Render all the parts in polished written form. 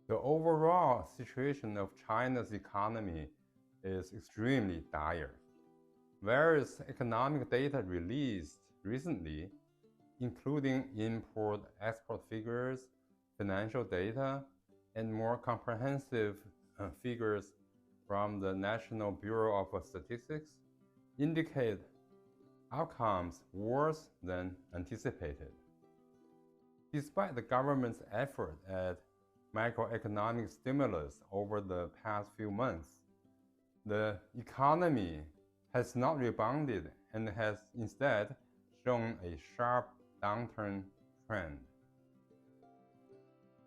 The overall situation of China's economy is extremely dire. Various economic data released recently, including import-export figures, financial data, and more comprehensive figures from the National Bureau of Statistics, indicate outcomes worse than anticipated. Despite the government's effort at macroeconomic stimulus over the past few months, the economy has not rebounded and has instead shown a sharp downturn trend.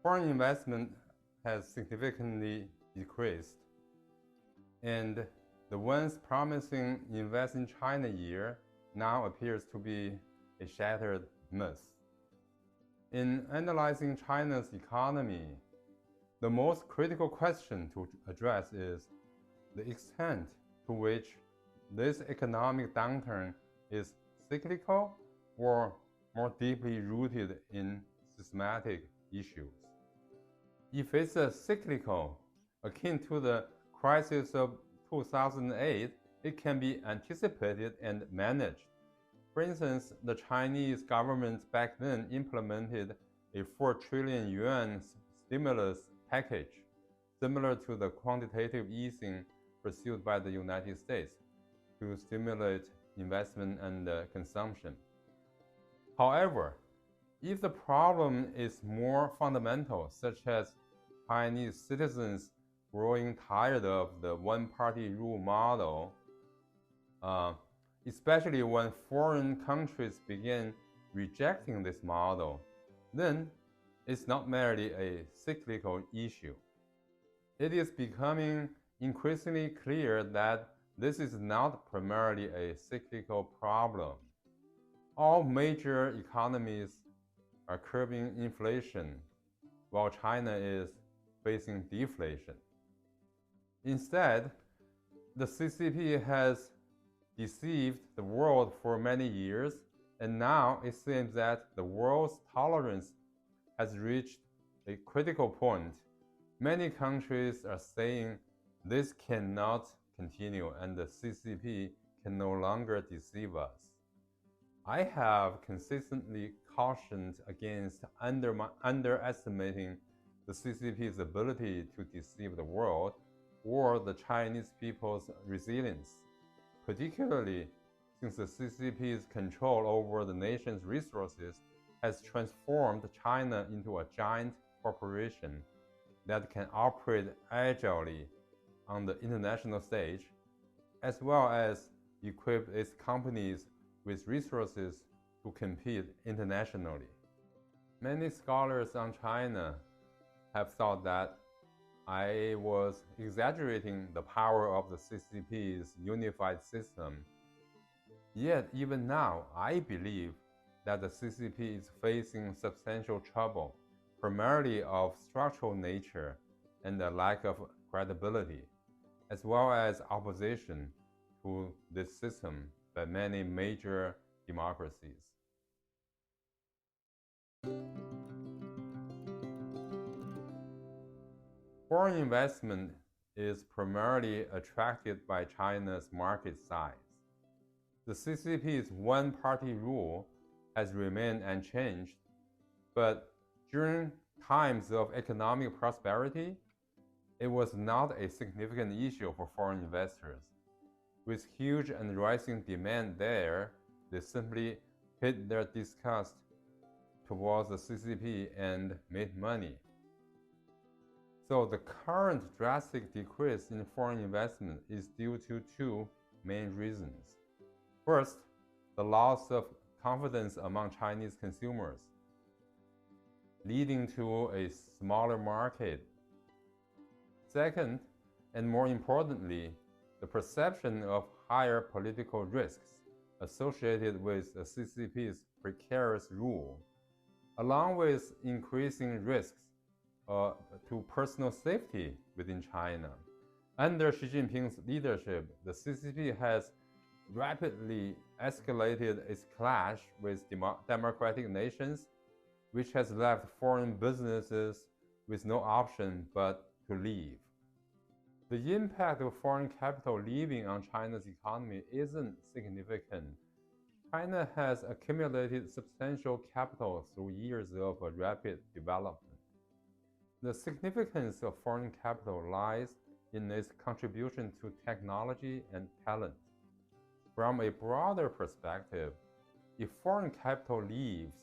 Foreign investment has significantly decreased, and the once promising Invest in China year now appears to be a shattered myth. In analyzing China's economy, the most critical question to address is the extent to which this economic downturn is cyclical or more deeply rooted in systematic issues. If it's a cyclical, akin to the crisis of 2008, it can be anticipated and managed. For instance, the Chinese government back then implemented a 4 trillion yuan stimulus package, similar to the quantitative easing pursued by the United States to stimulate investment and consumption. However, if the problem is more fundamental, such as Chinese citizens growing tired of the one-party rule model, especially when foreign countries begin rejecting this model, then it's not merely a cyclical issue. It is becoming increasingly clear that this is not primarily a cyclical problem. All major economies are curbing inflation, while China is facing deflation. Instead, the CCP has deceived the world for many years, and now it seems that the world's tolerance has reached a critical point. Many countries are saying this cannot continue and the CCP can no longer deceive us. I have consistently cautioned against underestimating the CCP's ability to deceive the world or the Chinese people's resilience, particularly since the CCP's control over the nation's resources has transformed China into a giant corporation that can operate agilely on the international stage, as well as equip its companies with resources to compete internationally. Many scholars on China have thought that I was exaggerating the power of the CCP's unified system. Yet even now, I believe that the CCP is facing substantial trouble, primarily of structural nature and a lack of credibility, as well as opposition to this system by many major democracies. Foreign investment is primarily attracted by China's market size. The CCP's one-party rule has remained unchanged, but during times of economic prosperity, it was not a significant issue for foreign investors. With huge and rising demand there, they simply hid their disgust towards the CCP and made money. So the current drastic decrease in foreign investment is due to two main reasons. First, the loss of confidence among Chinese consumers, leading to a smaller market. Second, and more importantly, the perception of higher political risks associated with the CCP's precarious rule, along with increasing risks to personal safety within China. Under Xi Jinping's leadership, the CCP has rapidly escalated its clash with democratic nations, which has left foreign businesses with no option but to leave. The impact of foreign capital leaving on China's economy isn't significant. China has accumulated substantial capital through years of rapid development. The significance of foreign capital lies in its contribution to technology and talent. From a broader perspective, if foreign capital leaves,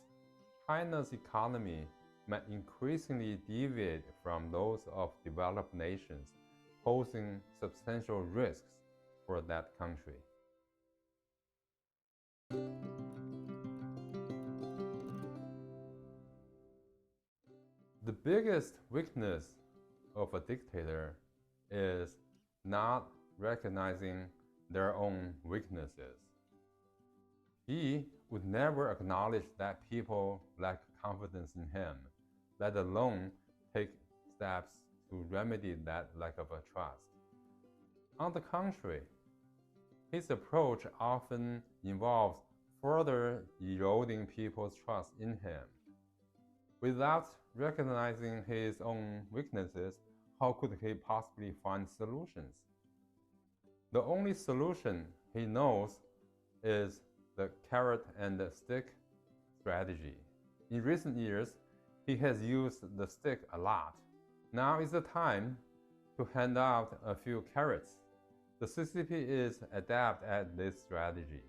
China's economy might increasingly deviate from those of developed nations, posing substantial risks for that country. The biggest weakness of a dictator is not recognizing their own weaknesses. He would never acknowledge that people lack confidence in him, let alone take steps to remedy that lack of trust. On the contrary, his approach often involves further eroding people's trust in him. Without recognizing his own weaknesses, how could he possibly find solutions? The only solution he knows is the carrot and stick strategy. In recent years, he has used the stick a lot. Now is the time to hand out a few carrots. The CCP is adept at this strategy.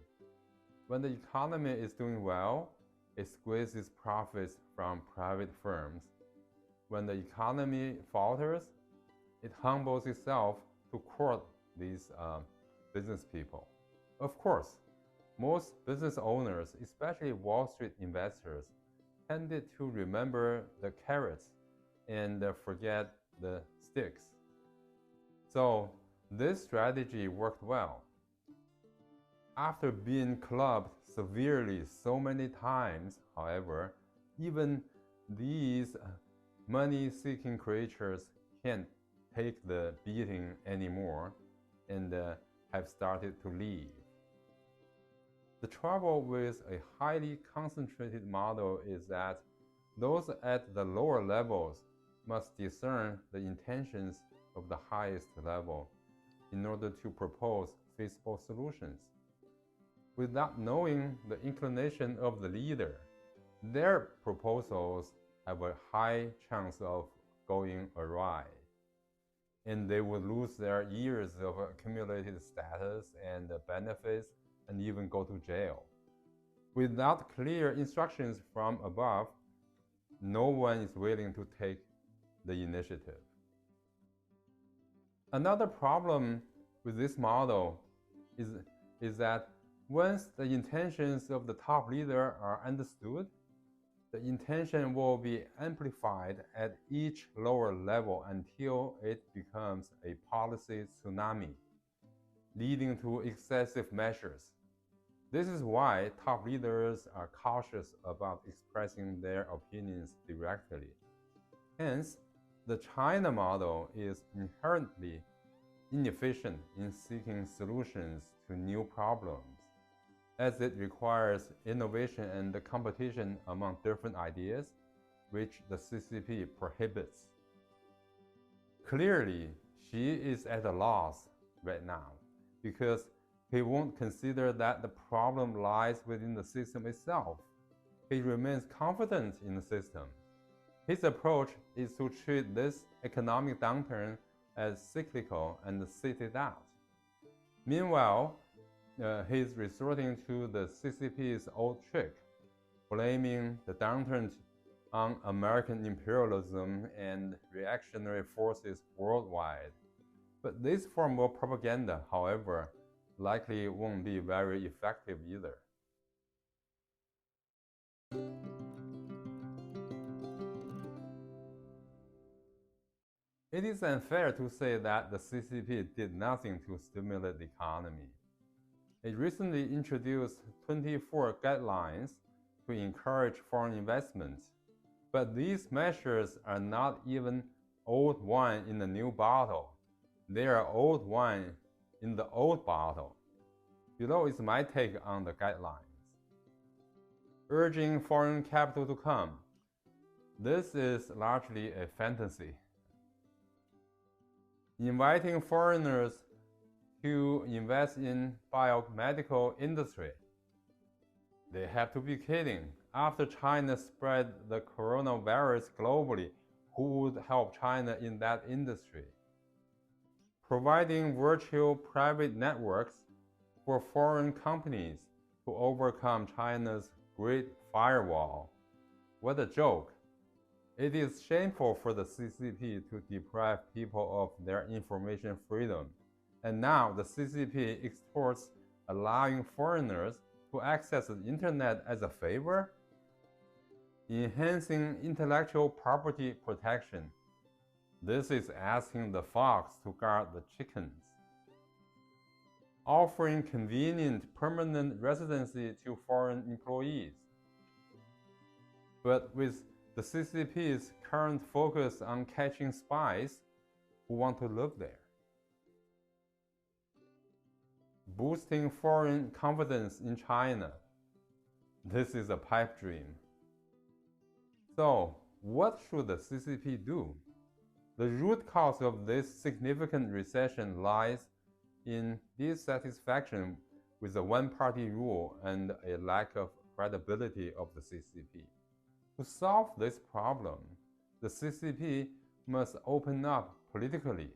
When the economy is doing well, it squeezes profits from private firms. When the economy falters, it humbles itself to court these business people. Of course, most business owners, especially Wall Street investors, tended to remember the carrots and forget the sticks. So this strategy worked well. After being clubbed severely so many times, however, even these money-seeking creatures can't take the beating anymore and have started to leave. The trouble with a highly concentrated model is that those at the lower levels must discern the intentions of the highest level in order to propose feasible solutions. Without knowing the inclination of the leader, their proposals have a high chance of going awry, and they would lose their years of accumulated status and benefits and even go to jail. Without clear instructions from above, no one is willing to take the initiative. Another problem with this model is that once the intentions of the top leader are understood, the intention will be amplified at each lower level until it becomes a policy tsunami, leading to excessive measures. This is why top leaders are cautious about expressing their opinions directly. Hence, the China model is inherently inefficient in seeking solutions to new problems, as it requires innovation and competition among different ideas, which the CCP prohibits. Clearly, Xi is at a loss right now because he won't consider that the problem lies within the system itself. He remains confident in the system. His approach is to treat this economic downturn as cyclical and sit it out. Meanwhile, he's resorting to the CCP's old trick, blaming the downturn on American imperialism and reactionary forces worldwide. But this form of propaganda, however, likely won't be very effective either. It is unfair to say that the CCP did nothing to stimulate the economy. It recently introduced 24 guidelines to encourage foreign investments, but these measures are not even old wine in the new bottle. They are old wine in the old bottle. Below is my take on the guidelines. Urging foreign capital to come. This is largely a fantasy. Inviting foreigners to invest in biomedical industry. They have to be kidding. After China spread the coronavirus globally, who would help China in that industry? Providing virtual private networks for foreign companies to overcome China's Great Firewall. What a joke! It is shameful for the CCP to deprive people of their information freedom. And now the CCP extorts allowing foreigners to access the internet as a favor? Enhancing intellectual property protection. This is asking the fox to guard the chickens. Offering convenient permanent residency to foreign employees. But with the CCP's current focus on catching spies who want to live there. Boosting foreign confidence in China. This is a pipe dream. So, what should the CCP do? The root cause of this significant recession lies in dissatisfaction with the one-party rule and a lack of credibility of the CCP. To solve this problem, the CCP must open up politically,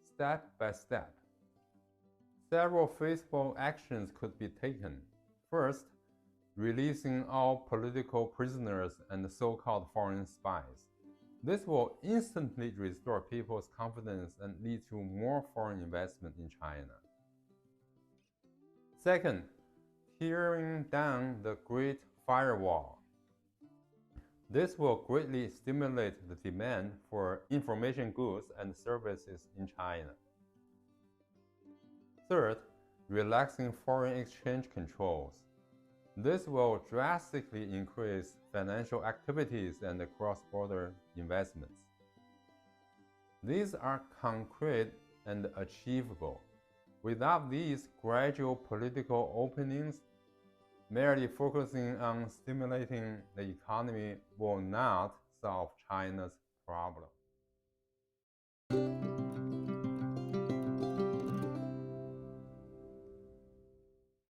step by step. Several feasible actions could be taken. First, releasing all political prisoners and so-called foreign spies. This will instantly restore people's confidence and lead to more foreign investment in China. Second, tearing down the Great Firewall. This will greatly stimulate the demand for information goods and services in China. Third, relaxing foreign exchange controls. This will drastically increase financial activities and cross-border investments. These are concrete and achievable. Without these gradual political openings, merely focusing on stimulating the economy will not solve China's problem.